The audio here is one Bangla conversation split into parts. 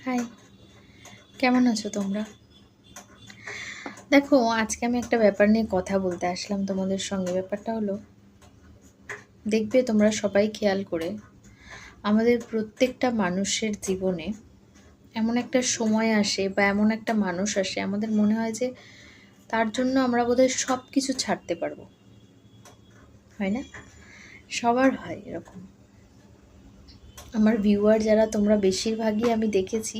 হাই, কেমন আছো তোমরা? দেখো, আজকে আমি একটা ব্যাপার নিয়ে কথা বলতে আসলাম তোমাদের সঙ্গে। ব্যাপারটা হলো, দেখবে তোমরা সবাই খেয়াল করে, আমাদের প্রত্যেকটা মানুষের জীবনে এমন একটা সময় আসে বা এমন একটা মানুষ আসে, আমাদের মনে হয় যে তার জন্য আমরা বোধহয় সব কিছু ছাড়তে পারবো, হয় না? সবার হয় এরকম। আমার ভিউয়ার যারা তোমরা, বেশিরভাগই আমি দেখেছি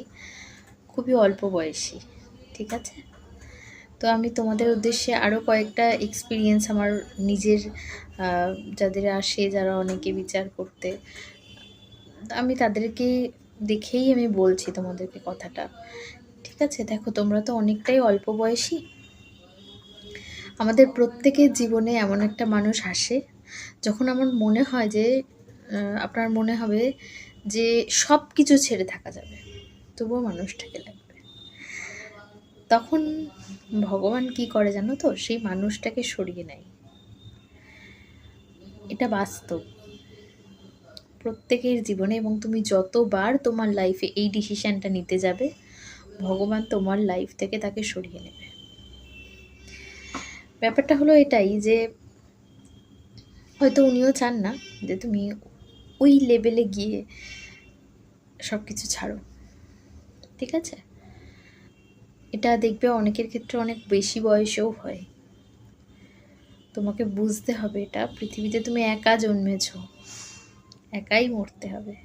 খুবই অল্প বয়সী, ঠিক আছে? তো আমি তোমাদের উদ্দেশ্যে আরও কয়েকটা এক্সপিরিয়েন্স আমার নিজের, যাদের আসে, যারা অনেকে বিচার করতে, আমি তাদেরকে দেখেই আমি বলছি তোমাদেরকে কথাটা, ঠিক আছে? দেখো, তোমরা তো অনেকটাই অল্প বয়সী। আমাদের প্রত্যেকের জীবনে এমন একটা মানুষ আসে, যখন আমার মনে হয় যে আপনার মনে হবে যে সব কিছু ছেড়ে থাকা যাবে, তবুও মানুষটাকে লাগবে। তখন ভগবান কি করে জানো তো? সেই মানুষটাকে সরিয়ে নেয়। এটা বাস্তব প্রত্যেকের জীবনে, এবং তুমি যতবার তোমার লাইফে এই ডিসিশনটা নিতে যাবে, ভগবান তোমার লাইফ থেকে তাকে সরিয়ে নেবে। ব্যাপারটা হলো এটাই যে হয়তো উনিও চান না যে তুমি ওই লেভেলে গিয়ে সব কিছু ছাড়ো, ঠিক আছে? এটা দেখবে অনেকের ক্ষেত্রে অনেক বেশি বয়সেও হয়। তোমাকে বুঝতে হবে, এটা পৃথিবীতে তুমি একা জন্মেছ, একাই মরতে হবে।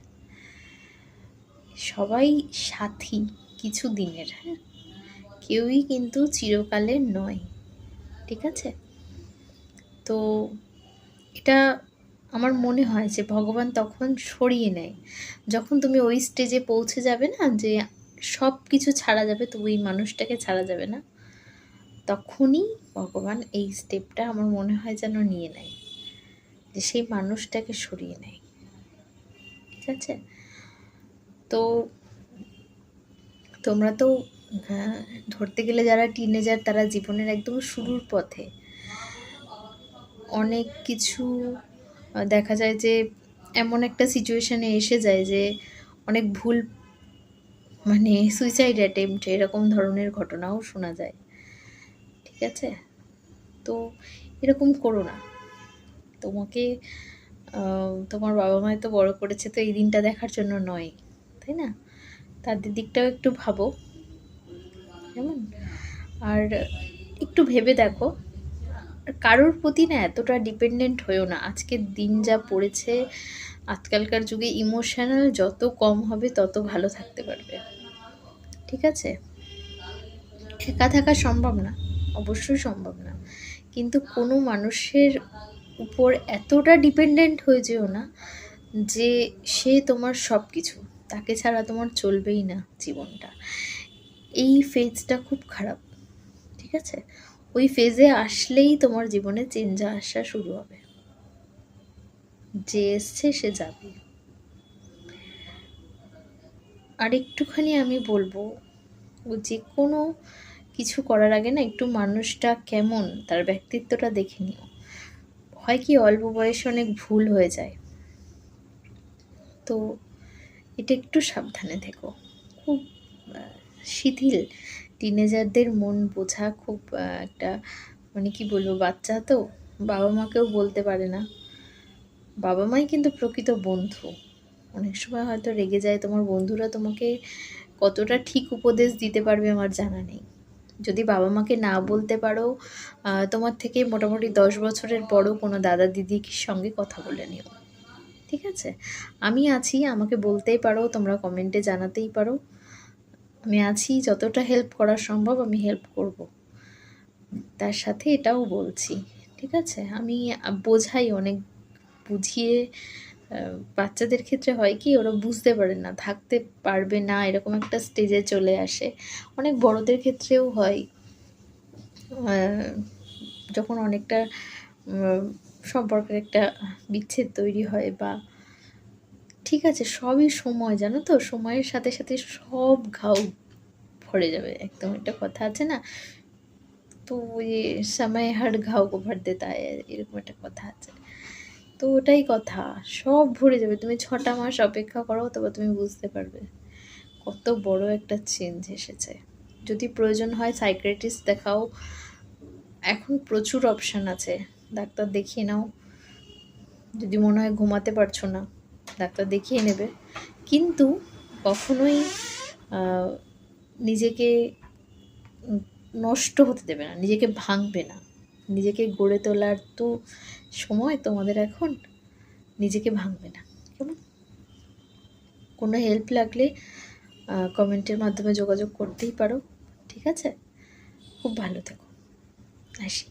সবাই সাথী কিছু দিনের, হ্যাঁ, কেউই কিন্তু চিরকালের নয়, ঠিক আছে? তো এটা আমার মনে হয় যে ভগবান তখন সরিয়ে নেয়, যখন তুমি ওই স্টেজে পৌঁছে যাবে না, যে সব কিছু ছাড়া যাবে, তবু এই মানুষটাকে ছাড়া যাবে না, তখনই ভগবান এই স্টেপটা আমার মনে হয় যেন নিয়ে নেয়, যে সেই মানুষটাকে সরিয়ে নেয়, ঠিক আছে? তো তোমরা তো, হ্যাঁ, ধরতে গেলে যারা টিনেজার, তারা জীবনের একদম শুরুর পথে। অনেক কিছু দেখা যায় যে এমন একটা সিচুয়েশানে এসে যায় যে অনেক ভুল, মানে সুইসাইড অ্যাটেম্প্ট, এরকম ধরনের ঘটনাও শোনা যায়, ঠিক আছে? তো এরকম করো না। তোমাকে তোমার বাবা মাই তো বড় করেছে, তো এই দিনটা দেখার জন্য নয়, তাই না? তাদের দিকটাও একটু ভাবো, কেমন? আর একটু ভেবে দেখো, আর কারোর প্রতি না এতটা ডিপেন্ডেন্ট হয়েও না। আজকের দিন যা পড়েছে, আজকালকার যুগে ইমোশনাল যত কম হবে তত ভালো থাকতে পারবে, ঠিক আছে? একা থাকা সম্ভব না, অবশ্যই সম্ভব না, কিন্তু কোনো মানুষের উপর এতটা ডিপেন্ডেন্ট হয়ে যেও না যে সে তোমার সব কিছু, তাকে ছাড়া তোমার চলবেই না জীবনটা। এই ফেজটা খুব খারাপ, ঠিক আছে? ওই ফেজে আসলেই তোমার জীবনে চেঞ্জ আসা শুরু হবে। যে এসছে সে যাবে। আর একটুখানি আমি বলবো, যে কোনো কিছু করার আগে না একটু মানুষটা কেমন, তার ব্যক্তিত্বটা দেখে নিও। হয় কি, অল্প বয়সে অনেক ভুল হয়ে যায়, তো এটা একটু সাবধানে থেকো। খুব শিথিল, টিনেজারদের মন বোঝা খুব একটা, মানে কি বলবো, বাচ্চা তো, বাবা মাকেও বলতে পারে না। বাবা মাই কিন্তু প্রকৃত বন্ধু। অনেক সময় হয়তো রেগে যায়, তোমার বন্ধুরা তোমাকে কতটা ঠিক উপদেশ দিতে পারবে আমার জানা নেই। যদি বাবা মাকে না বলতে পারো, তোমার থেকে মোটামুটি 10 বছরের বড় কোনো দাদা দিদির সঙ্গে কথা বলে নিও, ঠিক আছে? আমি আছি, আমাকে বলতেই পারো, তোমরা কমেন্টে জানাতেই পারো। আমি আছি, যতটা হেল্প করা সম্ভব আমি হেল্প করব। তার সাথে এটাও বলছি, ঠিক আছে? আমি বোঝাই, অনেক বুঝিয়ে। বাচ্চাদের ক্ষেত্রে হয় কি, ওরা বুঝতে পারে না, থাকতে পারবে না, এরকম একটা স্টেজে চলে আসে। অনেক বড়দের ক্ষেত্রেও হয়, যখন অনেকটা সম্পর্কের একটা বিচ্ছেদ তৈরি হয়, বা ঠিক আছে, সবই সময়, জানো তো, সময়ের সাথে সাথে সব ঘাও ভরে যাবে। একদম একটা কথা আছে না, তো ওই সময় হার ঘাও কো ভর দেতা হয়, এরকম একটা কথা আছে। তো ওটাই কথা, সব ভরে যাবে। তুমি 6টা মাস অপেক্ষা করো, তবে তুমি বুঝতে পারবে। কত বড় একটা চেঞ্জ এসেছে। যদি প্রয়োজন হয় সাইকিয়াট্রিস্ট দেখাও, এখন প্রচুর অপশান আছে, ডাক্তার দেখিয়ে নাও। যদি মনে হয় ঘুমাতে পারছো না, ডাক্তার দেখিয়ে নেবে। কিন্তু কখনোই নিজেকে নষ্ট হতে দেবে না, নিজেকে ভাঙবে না। নিজেকে গড়ে তোলার তো সময় তোমাদের এখন, নিজেকে ভাঙবে না, কেমন? কোনো হেল্প লাগলে কমেন্টের মাধ্যমে যোগাযোগ করতেই পারো, ঠিক আছে? খুব ভালো থেকো, আসি।